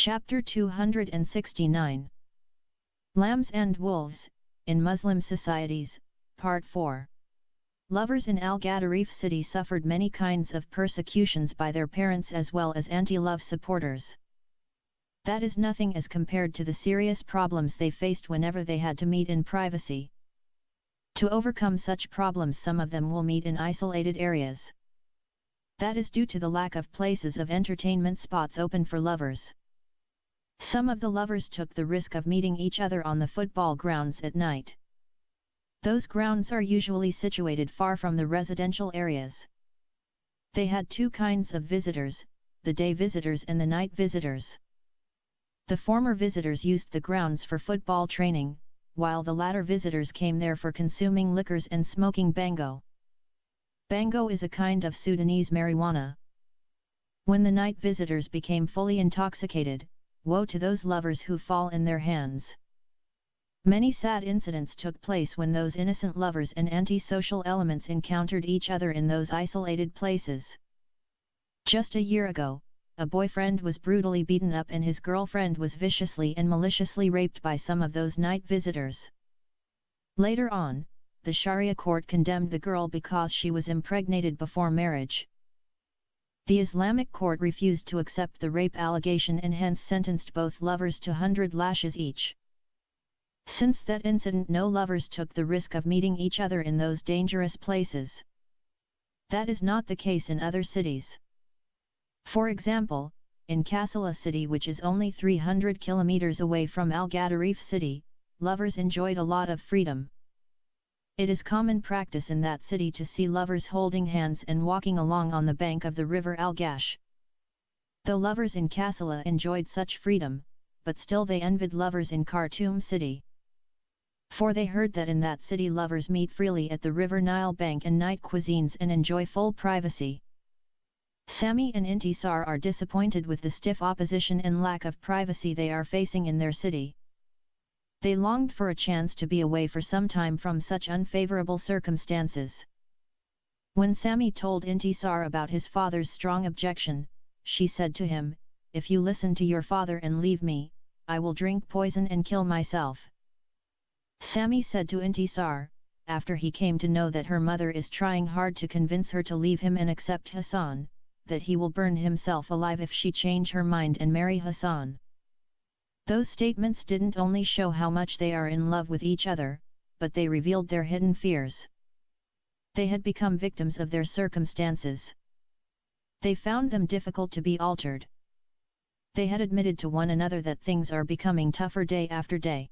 Chapter 269 Lambs and Wolves, in Muslim Societies, Part 4. Lovers in Al-Gadarif city suffered many kinds of persecutions by their parents as well as anti-love supporters. That is nothing as compared to the serious problems they faced whenever they had to meet in privacy. To overcome such problems, some of them will meet in isolated areas. That is due to the lack of places of entertainment spots open for lovers. Some of the lovers took the risk of meeting each other on the football grounds at night. Those grounds are usually situated far from the residential areas. They had two kinds of visitors, the day visitors and the night visitors. The former visitors used the grounds for football training, while the latter visitors came there for consuming liquors and smoking bango. Bango is a kind of Sudanese marijuana. When the night visitors became fully intoxicated, woe to those lovers who fall in their hands. Many sad incidents took place when those innocent lovers and anti-social elements encountered each other in those isolated places. Just a year ago, a boyfriend was brutally beaten up and his girlfriend was viciously and maliciously raped by some of those night visitors. Later on, the Sharia court condemned the girl because she was impregnated before marriage. The Islamic court refused to accept the rape allegation and hence sentenced both lovers to 100 lashes each. Since that incident, no lovers took the risk of meeting each other in those dangerous places. That is not the case in other cities. For example, in Kassala city, which is only 300 kilometers away from Al-Gadarif city, lovers enjoyed a lot of freedom. It is common practice in that city to see lovers holding hands and walking along on the bank of the river Al-Gash. Though lovers in Kassala enjoyed such freedom, but still they envied lovers in Khartoum city. For they heard that in that city lovers meet freely at the river Nile bank and night cuisines and enjoy full privacy. Sami and Intisar are disappointed with the stiff opposition and lack of privacy they are facing in their city. They longed for a chance to be away for some time from such unfavorable circumstances. When Sami told Intisar about his father's strong objection, she said to him, "If you listen to your father and leave me, I will drink poison and kill myself." Sami said to Intisar, after he came to know that her mother is trying hard to convince her to leave him and accept Hassan, that he will burn himself alive if she change her mind and marry Hassan. Those statements didn't only show how much they are in love with each other, but they revealed their hidden fears. They had become victims of their circumstances. They found them difficult to be altered. They had admitted to one another that things are becoming tougher day after day.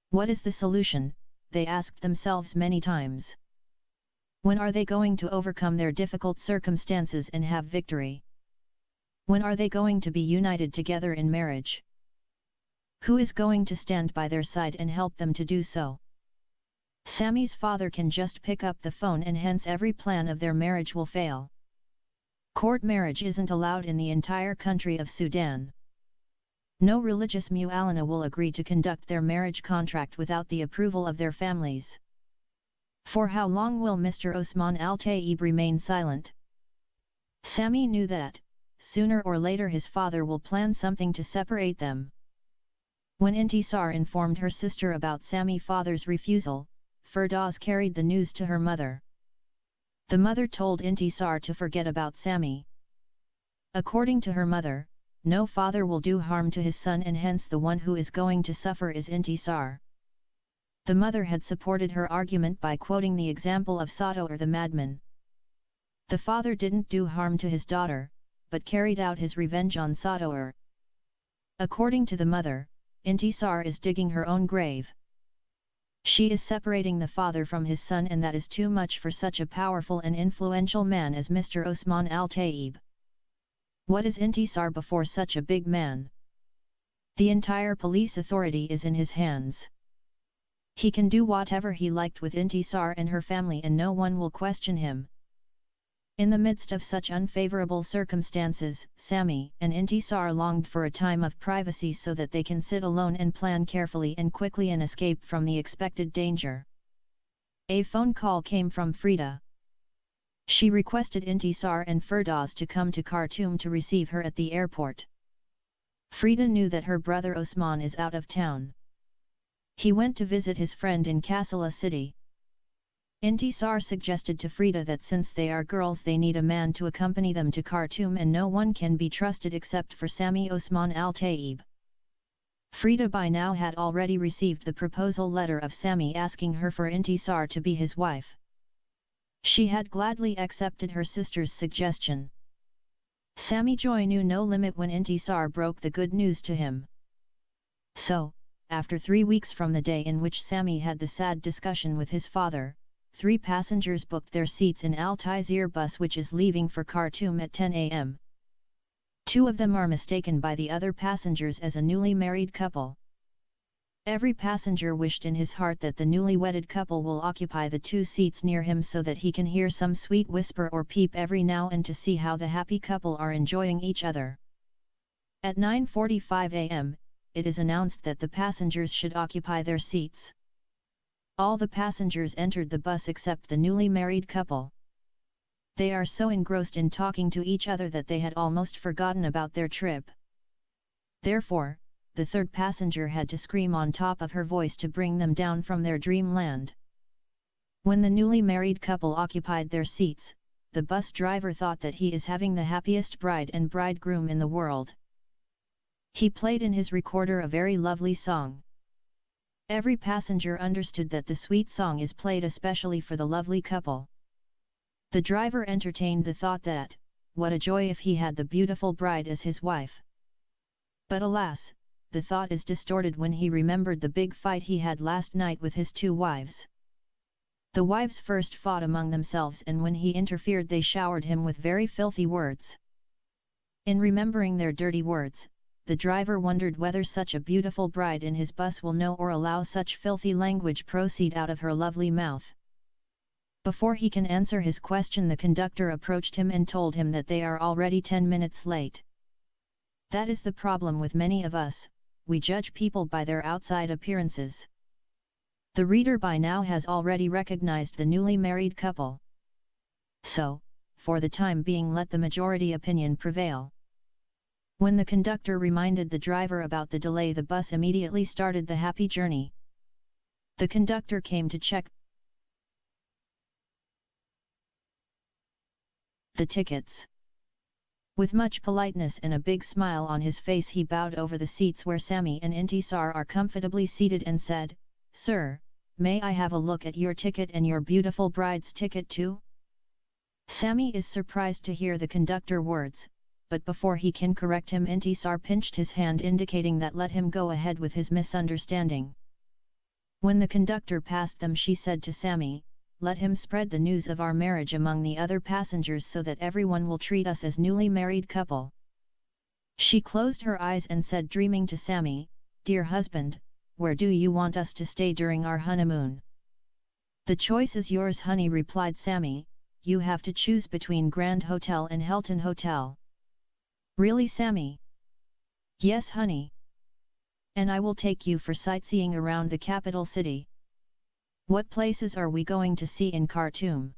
What is the solution? They asked themselves many times. When are they going to overcome their difficult circumstances and have victory? When are they going to be united together in marriage? Who is going to stand by their side and help them to do so? Sami's father can just pick up the phone and hence every plan of their marriage will fail. Court marriage isn't allowed in the entire country of Sudan. No religious mu'allana will agree to conduct their marriage contract without the approval of their families. For how long will Mr. Osman Al-Tayyib remain silent? Sami knew that, sooner or later his father will plan something to separate them. When Intisar informed her sister about Sami's father's refusal, Firdaus carried the news to her mother. The mother told Intisar to forget about Sami. According to her mother, no father will do harm to his son and hence the one who is going to suffer is Intisar. The mother had supported her argument by quoting the example of Satour the madman. The father didn't do harm to his daughter, but carried out his revenge on Satour. According to the mother, Intisar is digging her own grave. She is separating the father from his son and that is too much for such a powerful and influential man as Mr. Osman Al-Tayyib. What is Intisar before such a big man? The entire police authority is in his hands. He can do whatever he liked with Intisar and her family and no one will question him. In the midst of such unfavorable circumstances, Sami and Intisar longed for a time of privacy so that they can sit alone and plan carefully and quickly and escape from the expected danger. A phone call came from Frida. She requested Intisar and Firdaus to come to Khartoum to receive her at the airport. Frida knew that her brother Osman is out of town. He went to visit his friend in Kassala city. Intisar suggested to Frida that since they are girls they need a man to accompany them to Khartoum and no one can be trusted except for Sami Osman al-Taib. Frida by now had already received the proposal letter of Sami asking her for Intisar to be his wife. She had gladly accepted her sister's suggestion. Sami's joy knew no limit when Intisar broke the good news to him. So, after 3 weeks from the day in which Sami had the sad discussion with his father, 3 passengers booked their seats in Al-Tizir bus which is leaving for Khartoum at 10 am. 2 of them are mistaken by the other passengers as a newly married couple. Every passenger wished in his heart that the newly wedded couple will occupy the 2 seats near him so that he can hear some sweet whisper or peep every now and to see how the happy couple are enjoying each other. At 9:45 am, it is announced that the passengers should occupy their seats. All the passengers entered the bus except the newly married couple. They are so engrossed in talking to each other that they had almost forgotten about their trip. Therefore, the 3rd passenger had to scream on top of her voice to bring them down from their dreamland. When the newly married couple occupied their seats, the bus driver thought that he is having the happiest bride and bridegroom in the world. He played in his recorder a very lovely song. Every passenger understood that the sweet song is played especially for the lovely couple. The driver entertained the thought that, what a joy if he had the beautiful bride as his wife. But alas, the thought is distorted when he remembered the big fight he had last night with his 2 wives. The wives first fought among themselves and when he interfered they showered him with very filthy words. In remembering their dirty words, the driver wondered whether such a beautiful bride in his bus will know or allow such filthy language proceed out of her lovely mouth. Before he can answer his question the conductor approached him and told him that they are already 10 minutes late. That is the problem with many of us, we judge people by their outside appearances. The reader by now has already recognized the newly married couple. So, for the time being let the majority opinion prevail. When the conductor reminded the driver about the delay the bus immediately started the happy journey. The conductor came to check the tickets. With much politeness and a big smile on his face he bowed over the seats where Sami and Intisar are comfortably seated and said, "Sir, may I have a look at your ticket and your beautiful bride's ticket too?" Sami is surprised to hear the conductor words, but before he can correct him Intisar pinched his hand indicating that let him go ahead with his misunderstanding. When the conductor passed them she said to Sami, "Let him spread the news of our marriage among the other passengers so that everyone will treat us as newly married couple." She closed her eyes and said dreaming to Sami, "Dear husband, where do you want us to stay during our honeymoon?" "The choice is yours honey," replied Sami, "you have to choose between Grand Hotel and Hilton Hotel." "Really Sami?" "Yes honey. And I will take you for sightseeing around the capital city." "What places are we going to see in Khartoum?"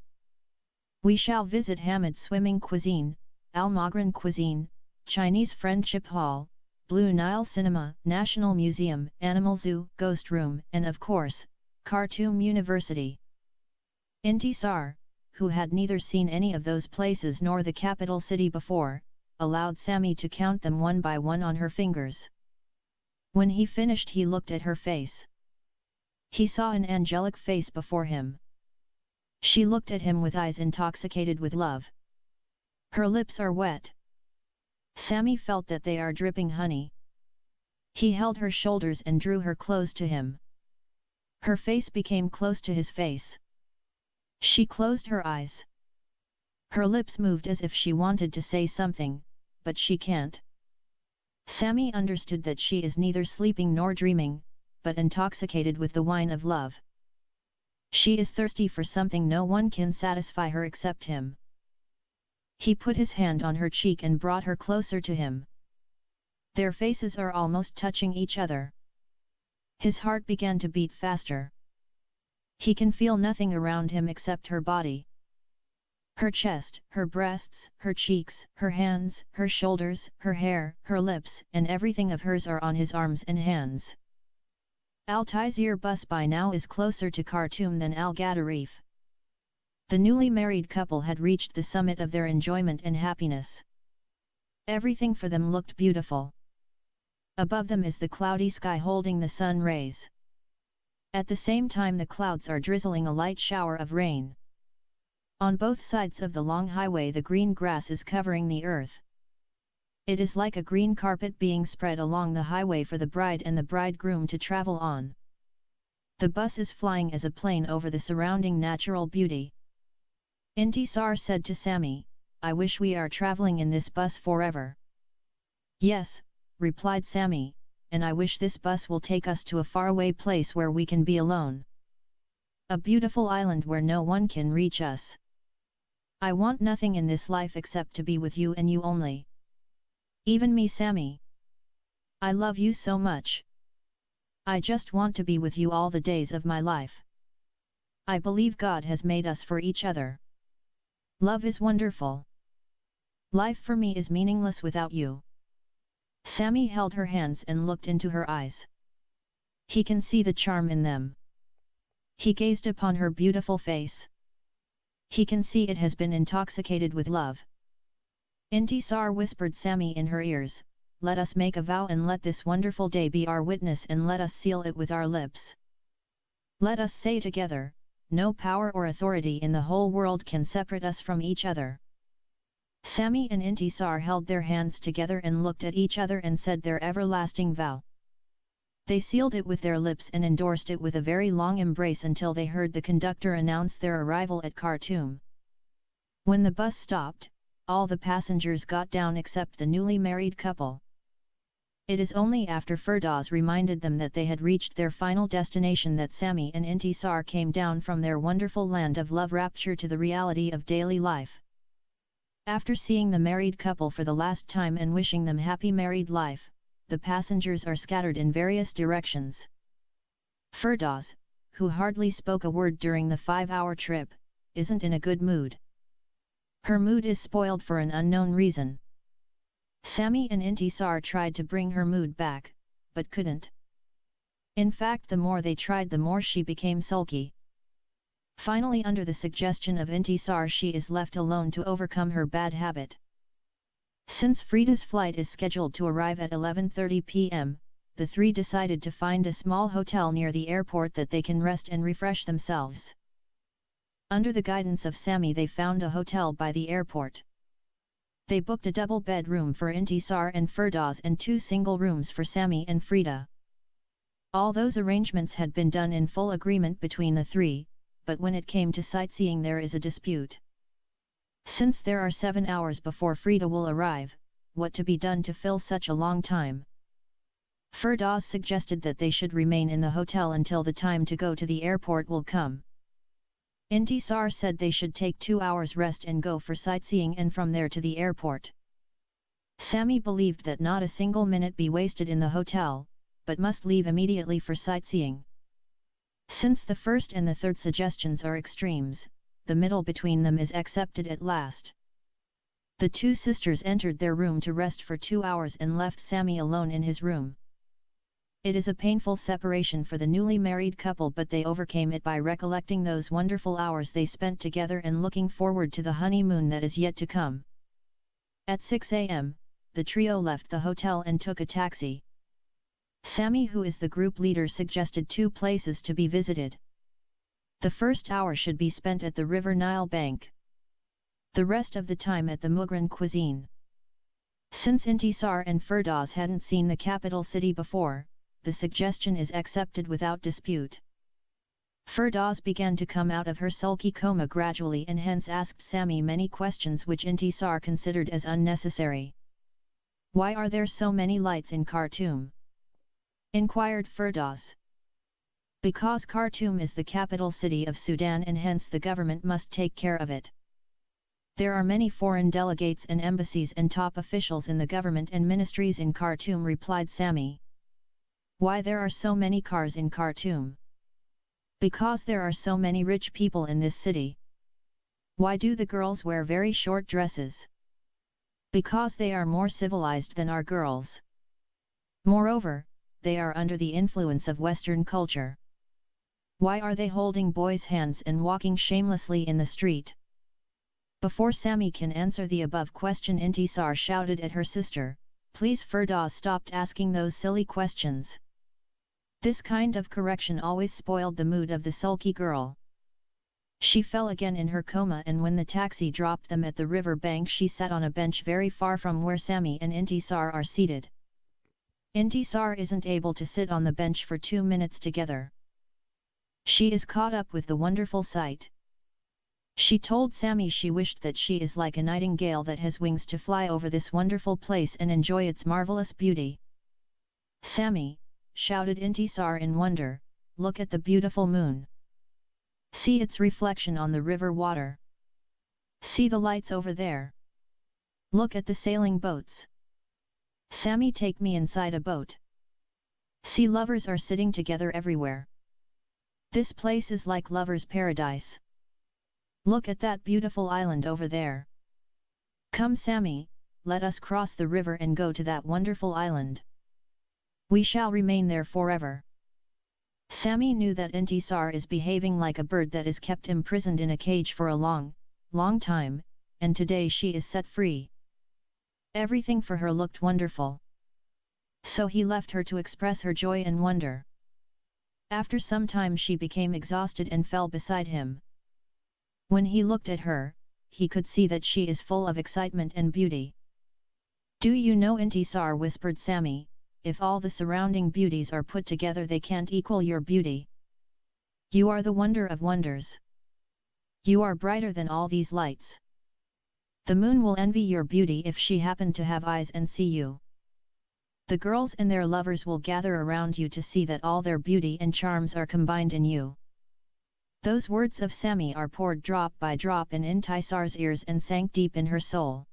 "We shall visit Ahmed swimming cuisine, Al-Magran cuisine, Chinese Friendship Hall, Blue Nile Cinema, National Museum, Animal Zoo, Ghost Room and of course, Khartoum University." Intisar, who had neither seen any of those places nor the capital city before, allowed Sami to count them one by one on her fingers. When he finished he looked at her face. He saw an angelic face before him. She looked at him with eyes intoxicated with love. Her lips are wet. Sami felt that they are dripping honey. He held her shoulders and drew her close to him. Her face became close to his face. She closed her eyes. Her lips moved as if she wanted to say something, but she can't. Sami understood that she is neither sleeping nor dreaming, but intoxicated with the wine of love. She is thirsty for something no one can satisfy her except him. He put his hand on her cheek and brought her closer to him. Their faces are almost touching each other. His heart began to beat faster. He can feel nothing around him except her body. Her chest, her breasts, her cheeks, her hands, her shoulders, her hair, her lips, and everything of hers are on his arms and hands. Al-Tizir bus by now is closer to Khartoum than Al-Gadarif. The newly married couple had reached the summit of their enjoyment and happiness. Everything for them looked beautiful. Above them is the cloudy sky holding the sun rays. At the same time the clouds are drizzling a light shower of rain. On both sides of the long highway the green grass is covering the earth. It is like a green carpet being spread along the highway for the bride and the bridegroom to travel on. The bus is flying as a plane over the surrounding natural beauty. Intisar said to Sami, "I wish we are traveling in this bus forever." "Yes," replied Sami, "and I wish this bus will take us to a faraway place where we can be alone. A beautiful island where no one can reach us. I want nothing in this life except to be with you and you only. Even me, Sami. I love you so much. I just want to be with you all the days of my life. I believe God has made us for each other. Love is wonderful. Life for me is meaningless without you." Sami held her hands and looked into her eyes. He can see the charm in them. He gazed upon her beautiful face. He can see it has been intoxicated with love. Intisar whispered Sami in her ears, "Let us make a vow and let this wonderful day be our witness and let us seal it with our lips. Let us say together, no power or authority in the whole world can separate us from each other." Sami and Intisar held their hands together and looked at each other and said their everlasting vow. They sealed it with their lips and endorsed it with a very long embrace until they heard the conductor announce their arrival at Khartoum. When the bus stopped, all the passengers got down except the newly married couple. It is only after Firdaus reminded them that they had reached their final destination that Sami and Intisar came down from their wonderful land of love rapture to the reality of daily life. After seeing the married couple for the last time and wishing them happy married life, the passengers are scattered in various directions. Firdaus, who hardly spoke a word during the 5-hour trip, isn't in a good mood. Her mood is spoiled for an unknown reason. Sami and Intisar tried to bring her mood back, but couldn't. In fact, the more they tried, the more she became sulky. Finally, under the suggestion of Intisar, she is left alone to overcome her bad habit. Since Frida's flight is scheduled to arrive at 11:30 p.m., the three decided to find a small hotel near the airport that they can rest and refresh themselves. Under the guidance of Sami, they found a hotel by the airport. They booked a double bedroom for Intisar and Firdaus and 2 single rooms for Sami and Frida. All those arrangements had been done in full agreement between the three, but when it came to sightseeing there is a dispute. Since there are 7 hours before Frida will arrive, what to be done to fill such a long time? Firdaus suggested that they should remain in the hotel until the time to go to the airport will come. Intisar said they should take 2 hours rest and go for sightseeing and from there to the airport. Sami believed that not a single minute be wasted in the hotel, but must leave immediately for sightseeing. Since the first and the third suggestions are extremes, the middle between them is accepted at last. The 2 sisters entered their room to rest for 2 hours and left Sami alone in his room. It is a painful separation for the newly married couple, but they overcame it by recollecting those wonderful hours they spent together and looking forward to the honeymoon that is yet to come. At 6 a.m., the trio left the hotel and took a taxi. Sami, who is the group leader, suggested 2 places to be visited. The first hour should be spent at the River Nile bank. The rest of the time at the Mugran cuisine. Since Intisar and Firdaus hadn't seen the capital city before, the suggestion is accepted without dispute. Firdaus began to come out of her sulky coma gradually and hence asked Sami many questions which Intisar considered as unnecessary. "Why are there so many lights in Khartoum?" inquired Firdaus. "Because Khartoum is the capital city of Sudan and hence the government must take care of it. There are many foreign delegates and embassies and top officials in the government and ministries in Khartoum," replied Sami. "Why there are so many cars in Khartoum?" "Because there are so many rich people in this city." Why do the girls wear very short dresses? Because they are more civilized than our girls. Moreover, they are under the influence of Western culture. Why are they holding boys' hands and walking shamelessly in the street? Before Sami can answer the above question, Intisar shouted at her sister, "Please Firdaus, stopped asking those silly questions." This kind of correction always spoiled the mood of the sulky girl. She fell again in her coma, and when the taxi dropped them at the river bank, she sat on a bench very far from where Sami and Intisar are seated. Intisar isn't able to sit on the bench for 2 minutes together. She is caught up with the wonderful sight. She told Sami she wished that she is like a nightingale that has wings to fly over this wonderful place and enjoy its marvelous beauty. "Sami," shouted Intisar in wonder, "look at the beautiful moon. See its reflection on the river water. See the lights over there. Look at the sailing boats. Sami, take me inside a boat. See, lovers are sitting together everywhere. This place is like lovers' paradise. Look at that beautiful island over there. Come Sami, let us cross the river and go to that wonderful island. We shall remain there forever." Sami knew that Intisar is behaving like a bird that is kept imprisoned in a cage for a long, long time, and today she is set free. Everything for her looked wonderful. So he left her to express her joy and wonder. After some time she became exhausted and fell beside him. When he looked at her, he could see that she is full of excitement and beauty. "Do you know, Intisar," whispered Sami, "if all the surrounding beauties are put together they can't equal your beauty. You are the wonder of wonders. You are brighter than all these lights. The moon will envy your beauty if she happened to have eyes and see you. The girls and their lovers will gather around you to see that all their beauty and charms are combined in you." Those words of Sami are poured drop by drop in Intisar's ears and sank deep in her soul.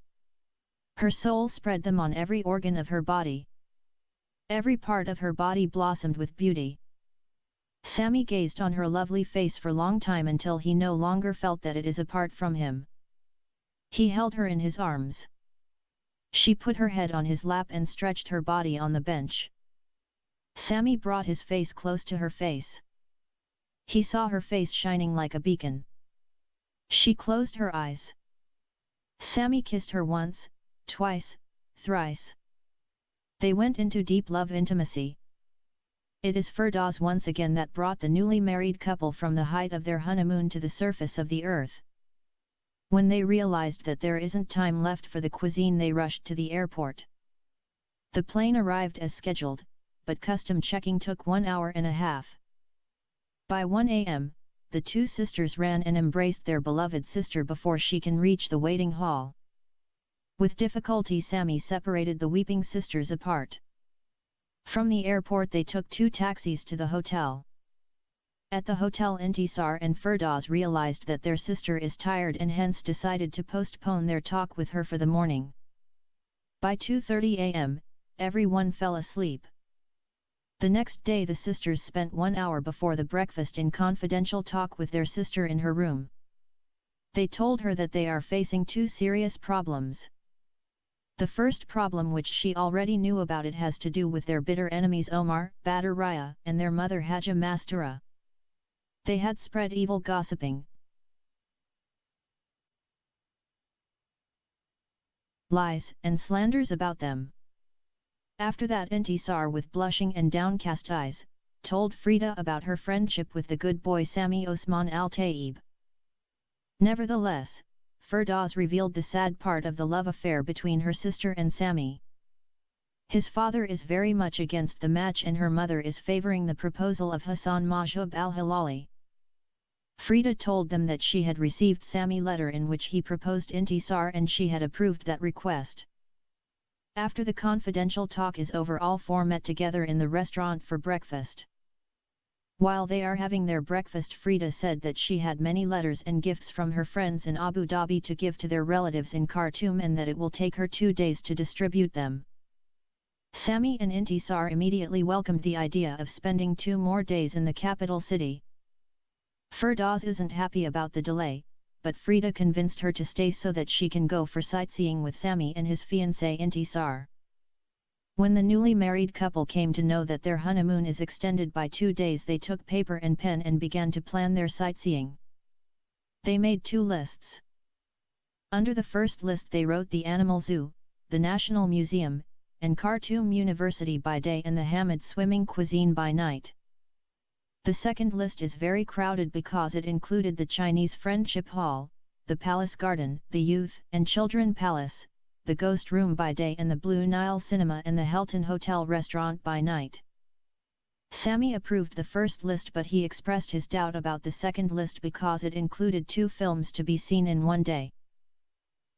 Her soul spread them on every organ of her body. Every part of her body blossomed with beauty. Sami gazed on her lovely face for a long time until he no longer felt that it is apart from him. He held her in his arms. She put her head on his lap and stretched her body on the bench. Sami brought his face close to her face. He saw her face shining like a beacon. She closed her eyes. Sami kissed her once, twice, thrice. They went into deep love intimacy. It is Firdaus once again that brought the newly married couple from the height of their honeymoon to the surface of the earth. When they realized that there isn't time left for the cuisine, they rushed to the airport. The plane arrived as scheduled, but custom checking took 1 hour and a half. By 1 a.m., the two sisters ran and embraced their beloved sister before she can reach the waiting hall. With difficulty Sami separated the weeping sisters apart. From the airport they took 2 taxis to the hotel. At the hotel, Intisar and Firdaus realized that their sister is tired and hence decided to postpone their talk with her for the morning. By 2:30 a.m., everyone fell asleep. The next day the sisters spent 1 hour before the breakfast in confidential talk with their sister in her room. They told her that they are facing 2 serious problems. The first problem, which she already knew about, it has to do with their bitter enemies Omar, Badr Raya, and their mother Haja Mastura. They had spread evil gossiping, lies and slanders about them. After that, Intisar, with blushing and downcast eyes, told Frida about her friendship with the good boy Sami Osman Al-Taib. Nevertheless, Firdaus revealed the sad part of the love affair between her sister and Sami. His father is very much against the match and her mother is favoring the proposal of Hassan Mahjoub al-Hilali. Frida told them that she had received Sami's letter in which he proposed Intisar and she had approved that request. After the confidential talk is over, all 4 met together in the restaurant for breakfast. While they are having their breakfast, Frida said that she had many letters and gifts from her friends in Abu Dhabi to give to their relatives in Khartoum and that it will take her 2 days to distribute them. Sami and Intisar immediately welcomed the idea of spending 2 more days in the capital city. Firdaus isn't happy about the delay, but Frida convinced her to stay so that she can go for sightseeing with Sami and his fiancée Intisar. When the newly married couple came to know that their honeymoon is extended by 2 days, they took paper and pen and began to plan their sightseeing. They made 2 lists. Under the first list they wrote the Animal Zoo, the National Museum, and Khartoum University by day and the Mohammed swimming cuisine by night. The second list is very crowded because it included the Chinese Friendship Hall, the Palace Garden, the Youth and Children Palace, the Ghost Room by day and the Blue Nile Cinema and the Hilton Hotel Restaurant by night. Sami approved the first list, but he expressed his doubt about the second list because it included 2 films to be seen in one day.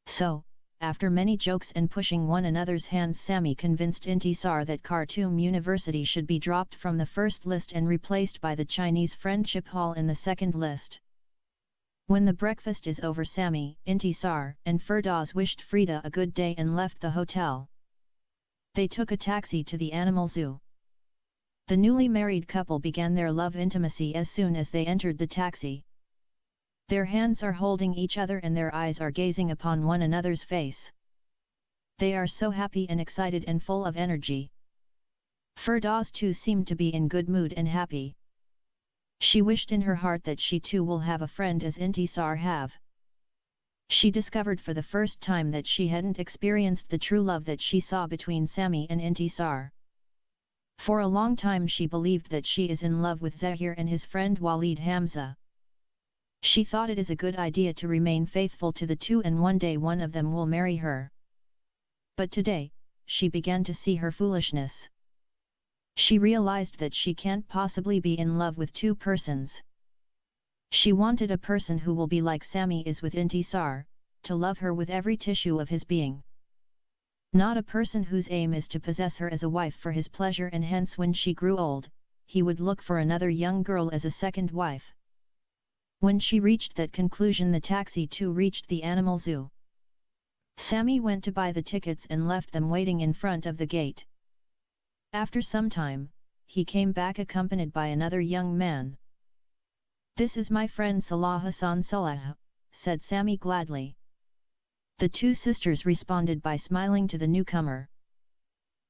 So, after many jokes and pushing one another's hands, Sami convinced Intisar that Khartoum University should be dropped from the first list and replaced by the Chinese Friendship Hall in the second list. When the breakfast is over, Sami, Intisar, and Firdaus wished Frida a good day and left the hotel. They took a taxi to the Animal Zoo. The newly married couple began their love intimacy as soon as they entered the taxi. Their hands are holding each other and their eyes are gazing upon one another's face. They are so happy and excited and full of energy. Firdaus too seemed to be in good mood and happy. She wished in her heart that she too will have a friend as Intisar have. She discovered for the first time that she hadn't experienced the true love that she saw between Sami and Intisar. For a long time she believed that she is in love with Zahir and his friend Walid Hamza. She thought it is a good idea to remain faithful to the two and one day one of them will marry her. But today, she began to see her foolishness. She realized that she can't possibly be in love with 2 persons. She wanted a person who will be like Sami is with Intisar, to love her with every tissue of his being. Not a person whose aim is to possess her as a wife for his pleasure, and hence when she grew old, he would look for another young girl as a second wife. When she reached that conclusion, the taxi too reached the Animal Zoo. Sami went to buy the tickets and left them waiting in front of the gate. After some time, he came back accompanied by another young man. "This is my friend Salah Hassan Salah," said Sami gladly. The 2 sisters responded by smiling to the newcomer.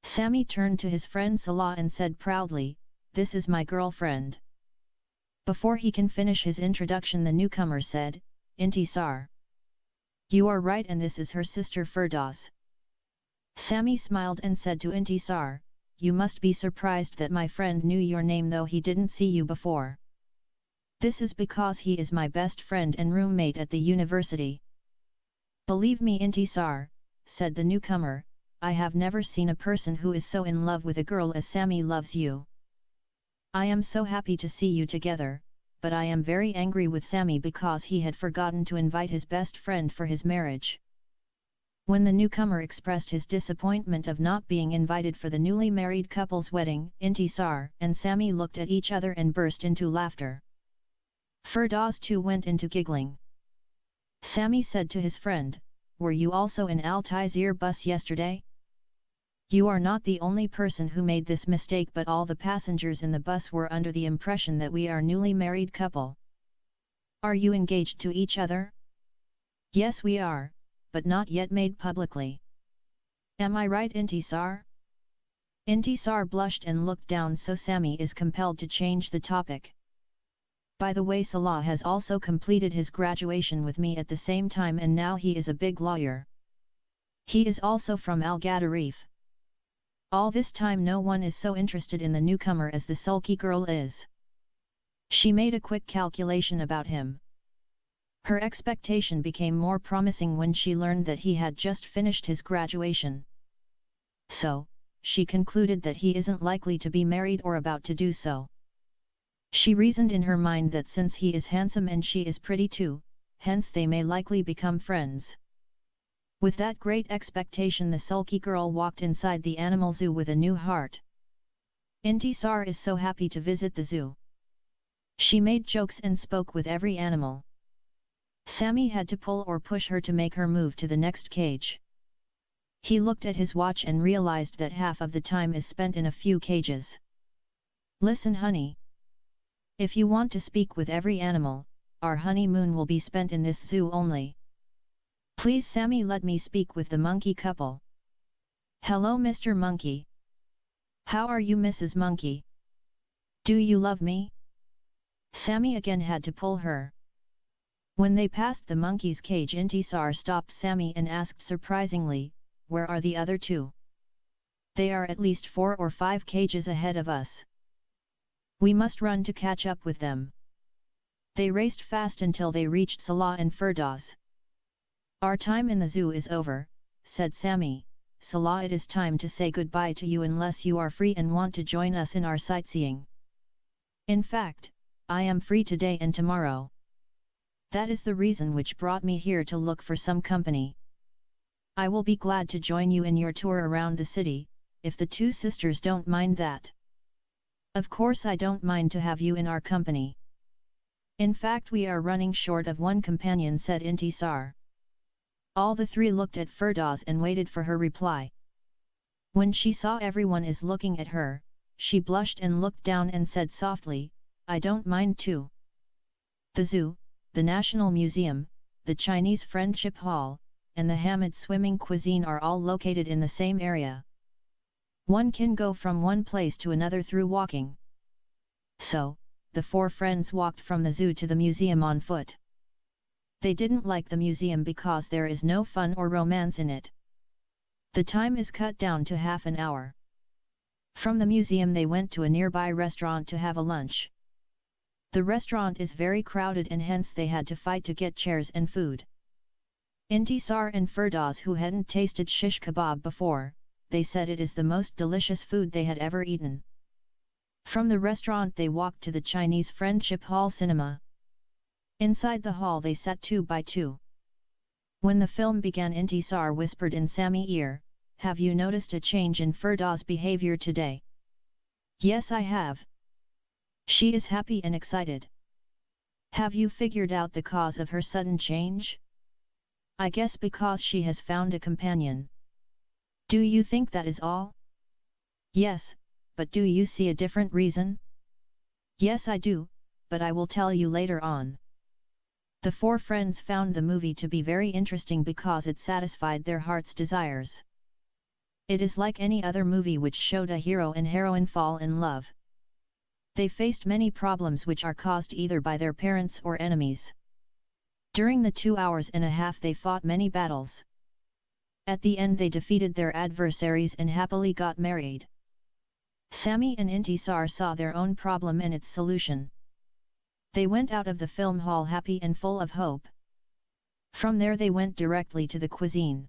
Sami turned to his friend Salah and said proudly, "This is my girlfriend." Before he can finish his introduction, the newcomer said, "Intisar. You are right, and this is her sister Firdaus." Sami smiled and said to Intisar, "You must be surprised that my friend knew your name though he didn't see you before. This is because he is my best friend and roommate at the university." "Believe me, Intisar," said the newcomer, "I have never seen a person who is so in love with a girl as Sami loves you. I am so happy to see you together, but I am very angry with Sami because he had forgotten to invite his best friend for his marriage." When the newcomer expressed his disappointment of not being invited for the newly married couple's wedding, Intisar and Sami looked at each other and burst into laughter. Firdaus too went into giggling. Sami said to his friend, "Were you also in Al-Tizir bus yesterday? You are not the only person who made this mistake, but all the passengers in the bus were under the impression that we are newly married couple. Are you engaged to each other?" "Yes, we are, but not yet made publicly. Am I right, Intisar?" Intisar blushed and looked down, so Sami is compelled to change the topic. "By the way, Salah has also completed his graduation with me at the same time, and now he is a big lawyer. He is also from Al-Gadarif." All this time no one is so interested in the newcomer as the sulky girl is. She made a quick calculation about him. Her expectation became more promising when she learned that he had just finished his graduation. So, she concluded that he isn't likely to be married or about to do so. She reasoned in her mind that since he is handsome and she is pretty too, hence they may likely become friends. With that great expectation, the sulky girl walked inside the Animal Zoo with a new heart. Intisar is so happy to visit the zoo. She made jokes and spoke with every animal. Sami had to pull or push her to make her move to the next cage. He looked at his watch and realized that half of the time is spent in a few cages. "Listen, honey. If you want to speak with every animal, our honeymoon will be spent in this zoo only. Please Sammy, let me speak with the monkey couple. Hello Mr. Monkey. How are you Mrs. Monkey? Do you love me? Sammy again had to pull her. When they passed the monkey's cage, Intisar stopped Sammy and asked surprisingly, where are the other two? They are at least 4 or 5 cages ahead of us. We must run to catch up with them. They raced fast until they reached Salah and Firdaus. Our time in the zoo is over, said Sammy. Salah, it is time to say goodbye to you unless you are free and want to join us in our sightseeing. In fact, I am free today and tomorrow. That is the reason which brought me here, to look for some company. I will be glad to join you in your tour around the city, if the 2 sisters don't mind that. Of course I don't mind to have you in our company. In fact we are running short of one companion, said Intisar. All the 3 looked at Firdaus and waited for her reply. When she saw everyone is looking at her, she blushed and looked down and said softly, I don't mind too. The zoo, the National Museum, the Chinese Friendship Hall, and the Mohammed swimming cuisine are all located in the same area. One can go from one place to another through walking. So, the 4 friends walked from the zoo to the museum on foot. They didn't like the museum because there is no fun or romance in it. The time is cut down to half an hour. From the museum they went to a nearby restaurant to have a lunch. The restaurant is very crowded and hence they had to fight to get chairs and food. Intisar and Firdaus, who hadn't tasted shish kebab before, they said it is the most delicious food they had ever eaten. From the restaurant they walked to the Chinese Friendship Hall cinema. Inside the hall they sat 2 by 2. When the film began, Intisar whispered in Sammy's ear, have you noticed a change in Firdaus' behavior today? Yes I have. She is happy and excited. Have you figured out the cause of her sudden change? I guess because she has found a companion. Do you think that is all? Yes, but do you see a different reason? Yes I do, but I will tell you later on. The 4 friends found the movie to be very interesting because it satisfied their heart's desires. It is like any other movie which showed a hero and heroine fall in love. They faced many problems which are caused either by their parents or enemies. During the 2 hours and a half they fought many battles. At the end they defeated their adversaries and happily got married. Sammy and Intisar saw their own problem and its solution. They went out of the film hall happy and full of hope. From there they went directly to the cuisine.